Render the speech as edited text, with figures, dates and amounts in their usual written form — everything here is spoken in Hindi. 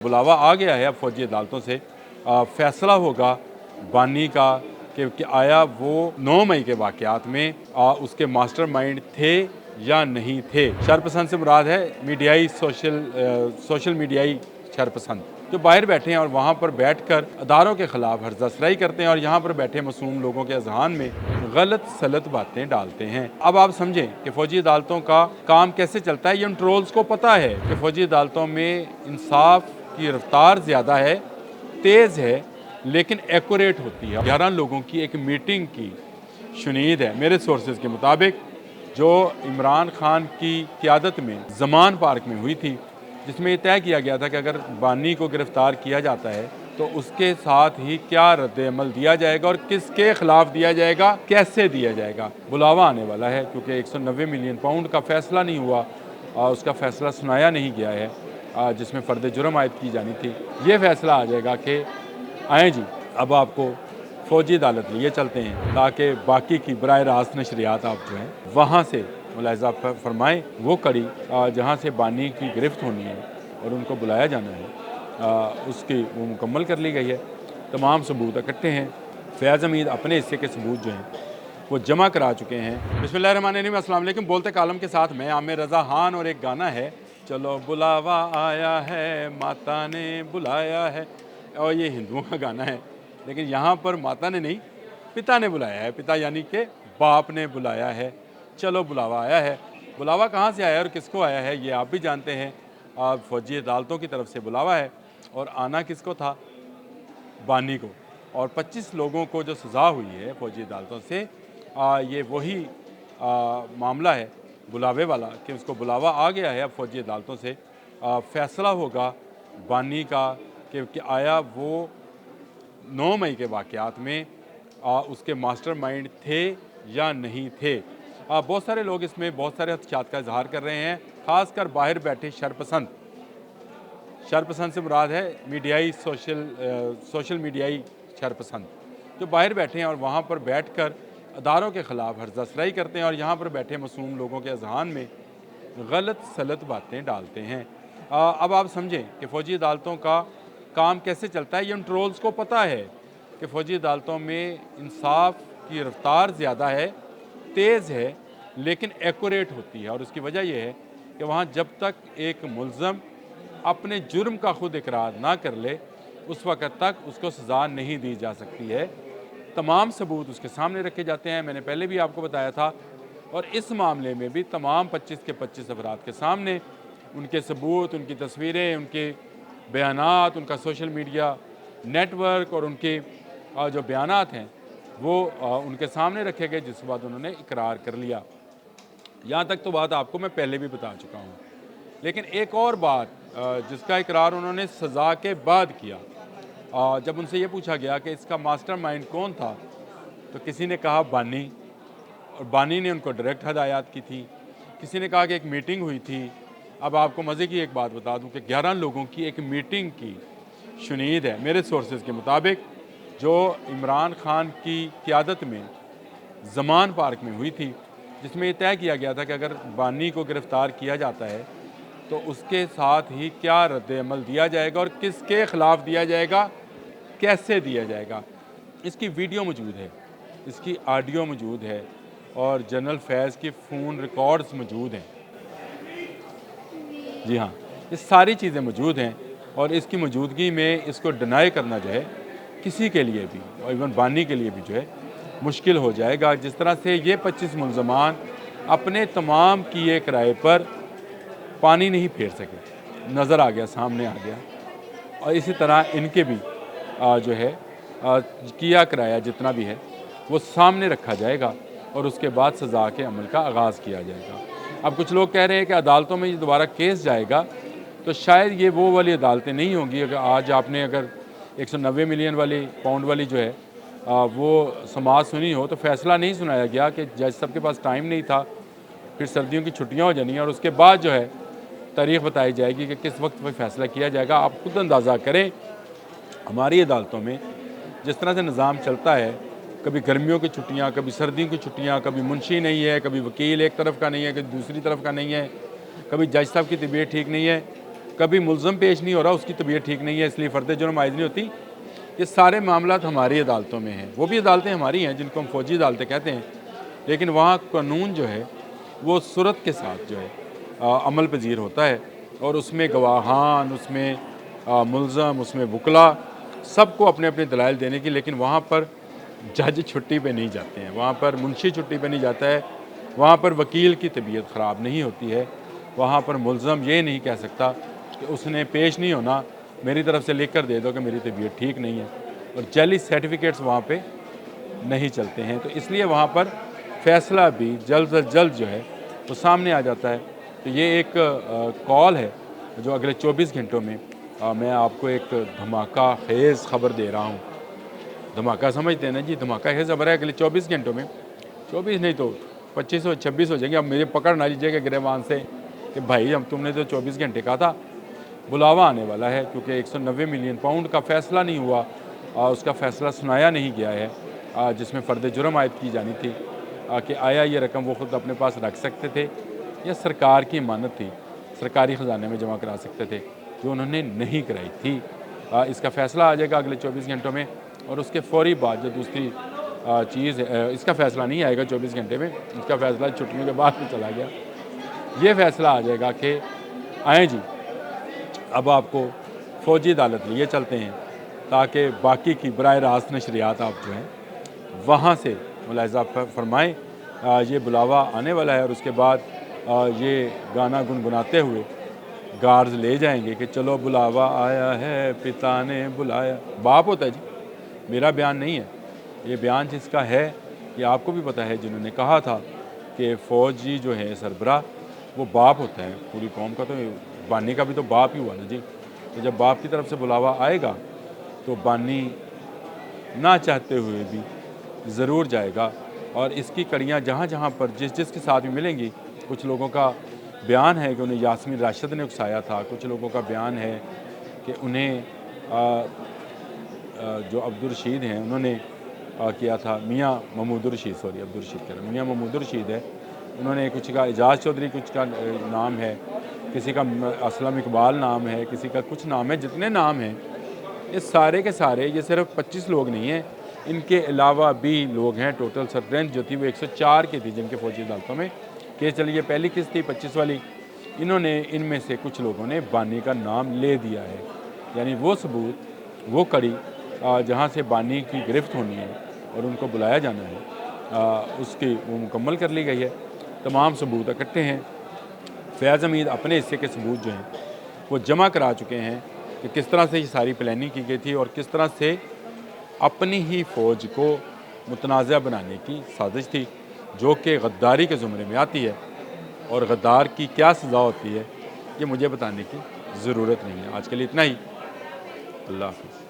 बुलावा आ गया है अब फौजी अदालतों से फैसला होगा बानी का कि आया वो 9 मई के वाक़यात में उसके मास्टरमाइंड थे या नहीं थे। शरपसंद से मुराद है मीडियाई सोशल मीडियाई शरपसंद जो बाहर बैठे हैं और वहाँ पर बैठकर अदारों के ख़िलाफ़ हर्ज़ासराई करते हैं और यहाँ पर बैठे मासूम लोगों के अज़हान में गलत सलत बातें डालते हैं। अब आप समझें कि फ़ौजी अदालतों का काम कैसे चलता है। ये उन ट्रोल्स को पता है कि फ़ौजी अदालतों में इंसाफ की रफ्तार ज़्यादा है, तेज़ है, लेकिन एक्यूरेट होती है। 11 लोगों की एक मीटिंग की शुनीद है मेरे सोर्सेज के मुताबिक, जो इमरान खान की क़यादत में ज़मान पार्क में हुई थी, जिसमें ये तय किया गया था कि अगर बानी को गिरफ़्तार किया जाता है तो उसके साथ ही क्या रद्द-ए-अमल दिया जाएगा और किसके ख़िलाफ़ दिया जाएगा, कैसे दिया जाएगा। बुलावा आने वाला है क्योंकि 190 मिलियन पाउंड का फ़ैसला नहीं हुआ, उसका फ़ैसला सुनाया नहीं गया है जिसमें फ़र्द जुर्म आयद की जानी थी। ये फ़ैसला आ जाएगा कि आएँ जी, अब आपको फ़ौजी अदालत लिए चलते हैं ताकि बाकी की बराह रास्त नशरियात आप जो हैं वहाँ से मुलाहिज़ा फरमाएँ वो कड़ी जहाँ से बानी की गिरफ्त होनी है और उनको बुलाया जाना है, उसकी वो मुकम्मल कर ली गई है। तमाम सबूत इकट्ठे हैं। फैज़ हमीद अपने हिस्से के सबूत जो हैं वो जमा करा चुके हैं। बिस्मिल्लाहिर्रहमानिर्रहीम, अस्सलाम वालेकुम। बोलते कालम के साथ मैं आमिर रज़ा खान और एक गाना है, चलो बुलावा आया है माता ने बुलाया है, और ये हिंदुओं का गाना है, लेकिन यहाँ पर माता ने नहीं, पिता ने बुलाया है। पिता यानी कि बाप ने बुलाया है। चलो बुलावा आया है। बुलावा कहाँ से आया है और किसको आया है ये आप भी जानते हैं। फ़ौजी अदालतों की तरफ से बुलावा है और आना किसको था, बानी को। और 25 लोगों को जो सज़ा हुई है फ़ौजी अदालतों से, ये वही मामला है बुलावे वाला कि उसको बुलावा आ गया है अब फ़ौजी अदालतों से फैसला होगा बानी का कि आया वो 9 मई के वाक़यात में उसके मास्टरमाइंड थे या नहीं थे। बहुत सारे लोग इसमें बहुत सारे खदशात का इजहार कर रहे हैं, ख़ासकर बाहर बैठे शरपसंद से मुराद है मीडियाई सोशल मीडियाई शरपसंद जो बाहर बैठे हैं और वहाँ पर बैठकर अदारों के ख़िलाफ़ हर्ज़ासराई करते हैं और यहाँ पर बैठे मासूम लोगों के अज़हान में गलत सलत बातें डालते हैं। अब आप समझें कि फ़ौजी अदालतों का काम कैसे चलता है। ये उन ट्रोल्स को पता है कि फ़ौजी अदालतों में इंसाफ की रफ्तार ज़्यादा है, तेज़ है, लेकिन एक्यूरेट होती है। और उसकी वजह यह है कि वहाँ जब तक एक मुल्ज़म अपने जुर्म का खुद इकरार ना कर ले, उस वक़्त तक उसको सज़ा नहीं दी जा सकती है। तमाम सबूत उसके सामने रखे जाते हैं, मैंने पहले भी आपको बताया था। और इस मामले में भी तमाम 25 के 25 अफराद के सामने उनके सबूत, उनकी तस्वीरें, उनके बयानात, उनका सोशल मीडिया नेटवर्क और उनके जो बयानात हैं वो उनके सामने रखे गए, जिसके बाद उन्होंने इकरार कर लिया। यहाँ तक तो बात आपको मैं पहले भी बता चुका हूँ, लेकिन एक और बात जिसका इकरार उन्होंने सज़ा के बाद किया, जब उनसे ये पूछा गया कि इसका मास्टरमाइंड कौन था, तो किसी ने कहा बानी, और बानी ने उनको डायरेक्ट हदायत की थी। किसी ने कहा कि एक मीटिंग हुई थी। अब आपको मज़े की एक बात बता दूं कि 11 लोगों की एक मीटिंग की शुनीद है मेरे सोर्सेज के मुताबिक, जो इमरान खान की क़यादत में ज़मान पार्क में हुई थी, जिसमें ये तय किया गया था कि अगर बानी को गिरफ़्तार किया जाता है तो उसके साथ ही क्या रद्द-ए-अमल दिया जाएगा और किसके ख़िलाफ़ दिया जाएगा, कैसे दिया जाएगा। इसकी वीडियो मौजूद है, इसकी ऑडियो मौजूद है और जनरल फैज़ के फ़ोन रिकॉर्ड्स मौजूद हैं। जी हाँ, ये सारी चीज़ें मौजूद हैं और इसकी मौजूदगी में इसको डिनाई करना जो है किसी के लिए भी, और इवन बानी के लिए भी जो है मुश्किल हो जाएगा। जिस तरह से ये 25 मुल्ज़मान अपने तमाम किए किराए पर पानी नहीं फेर सके, नज़र आ गया, सामने आ गया, और इसी तरह इनके भी जो है किया किराया जितना भी है वो सामने रखा जाएगा और उसके बाद सज़ा के अमल का आगाज़ किया जाएगा। अब कुछ लोग कह रहे हैं कि अदालतों में ये दोबारा केस जाएगा, तो शायद ये वो वाली अदालतें नहीं होंगी। अगर आज आपने अगर 190 मिलियन वाली पाउंड वाली जो है वो समाअत सुनी हो, तो फ़ैसला नहीं सुनाया गया कि जज साहब के पास टाइम नहीं था, फिर सर्दियों की छुट्टियाँ हो जानी हैं और उसके बाद जो है तारीख़ बताई जाएगी कि किस वक्त पर फ़ैसला किया जाएगा। आप खुद अंदाज़ा करें हमारी अदालतों में जिस तरह से निज़ाम चलता है, कभी गर्मियों की छुट्टियाँ, कभी सर्दियों की छुट्टियाँ, कभी मुंशी नहीं है, कभी वकील एक तरफ का नहीं है, कभी दूसरी तरफ का नहीं है, कभी जज साहब की तबीयत ठीक नहीं है, कभी मुलज़म पेश नहीं हो रहा, उसकी तबीयत ठीक नहीं है इसलिए फ़र्द जुर्म आयद नहीं होती। ये सारे मामलात हमारी अदालतों में हैं, वो भी अदालतें हमारी हैं जिनको हम फ़ौजी अदालतें कहते हैं, लेकिन वहाँ कानून जो है वो सूरत के साथ जो है अमल पजीर होता है और उसमें गवाहान, उसमें मुलज़म, उसमें वकला सबको अपने अपने दलाइल देने की, लेकिन वहाँ पर जज छुट्टी पे नहीं जाते हैं, वहाँ पर मुंशी छुट्टी पे नहीं जाता है, वहाँ पर वकील की तबीयत ख़राब नहीं होती है, वहाँ पर मुलज़म ये नहीं कह सकता कि उसने पेश नहीं होना, मेरी तरफ से लिख कर दे दो कि मेरी तबीयत ठीक नहीं है, और जाली सर्टिफिकेट्स वहाँ पे नहीं चलते हैं। तो इसलिए वहाँ पर फ़ैसला भी जल्द से जल्द जो है वो सामने आ जाता है। तो ये एक कॉल है जो अगले 24 घंटों में मैं आपको एक धमाका खेज़ ख़बर दे रहा हूँ। धमाका समझते हैं ना जी, धमाका खेज़ खबर है अगले 24 घंटों में, 24 नहीं तो 25 हो 26 हो जाएंगे। अब मेरे पकड़ ना लीजिएगा गिरबान से कि भाई हम तुमने तो 24 घंटे कहा था। बुलावा आने वाला है क्योंकि 190 मिलियन पाउंड का फ़ैसला नहीं हुआ, उसका फ़ैसला सुनाया नहीं गया है जिसमें फ़र्द जुर्म आयद की जानी थी कि आया ये रकम वो ख़ुद अपने पास रख सकते थे या सरकार की अमानत थी, सरकारी ख़जाने में जमा करा सकते थे, जो उन्होंने नहीं कराई थी। इसका फ़ैसला आ जाएगा अगले 24 घंटों में और उसके फ़ौरी बाद जो दूसरी चीज़ है, इसका फ़ैसला नहीं आएगा 24 घंटे में, इसका फ़ैसला छुट्टियों के बाद में चला गया। ये फ़ैसला आ जाएगा कि आएँ जी, अब आपको फ़ौजी अदालत लिए चलते हैं ताकि बाकी की बराह रास्त नशरियात आप जो हैं वहाँ से मुलाहिज़ा फरमाएँ। ये बुलावा आने वाला है और उसके बाद ये गाना गुनगुनाते हुए गार्ड्स ले जाएंगे कि चलो बुलावा आया है, पिता ने बुलाया। बाप होता है जी, मेरा बयान नहीं है, ये बयान जिसका है ये आपको भी पता है, जिन्होंने कहा था कि फ़ौजी जो है सरबराह वो बाप होता है पूरी कौम का, तो बानी का भी तो बाप ही हुआ ना जी। तो जब बाप की तरफ से बुलावा आएगा तो बानी ना चाहते हुए भी ज़रूर जाएगा और इसकी कड़ियाँ जहाँ जहाँ पर जिसके साथ भी मिलेंगी। कुछ लोगों का बयान है कि उन्हें यास्मीन राशिद ने उकसाया था, कुछ लोगों का बयान है कि उन्हें जो अब्दुल रशीद हैं उन्होंने किया था, मियाँ महमूदुर रशीद, सॉरी अब्दुल रशीद कह रहा हूँ, मियाँ महमूदुर रशीद है, उन्होंने कुछ का एजाज़ चौधरी कुछ का नाम है, किसी का असलम इकबाल नाम है, किसी का कुछ नाम है, जितने नाम हैं ये सारे के सारे, ये सिर्फ 25 लोग नहीं हैं, इनके अलावा भी लोग हैं। टोटल स्ट्रेंथ जो थी वो 104 की थी जिनके फ़ौजी अदालतों में केस चली। ये पहली किस्त थी 25 वाली, इन्होंने इनमें से कुछ लोगों ने बानी का नाम ले दिया है, यानी वो सबूत, वो कड़ी जहाँ से बानी की गिरफ्त होनी है और उनको बुलाया जाना है उसकी वो मुकम्मल कर ली गई है। तमाम सबूत इकट्ठे हैं। फैज़ हमीद अपने हिस्से के सबूत जो हैं वो जमा करा चुके हैं कि किस तरह से ये सारी प्लानिंग की गई थी और किस तरह से अपनी ही फ़ौज को मुतनाज़ा बनाने की साजिश थी, जो कि गद्दारी के ज़ुमरे में आती है। और गद्दार की क्या सज़ा होती है ये मुझे बताने की ज़रूरत नहीं है। आज के लिए इतना ही। अल्लाह हाफ़िज़।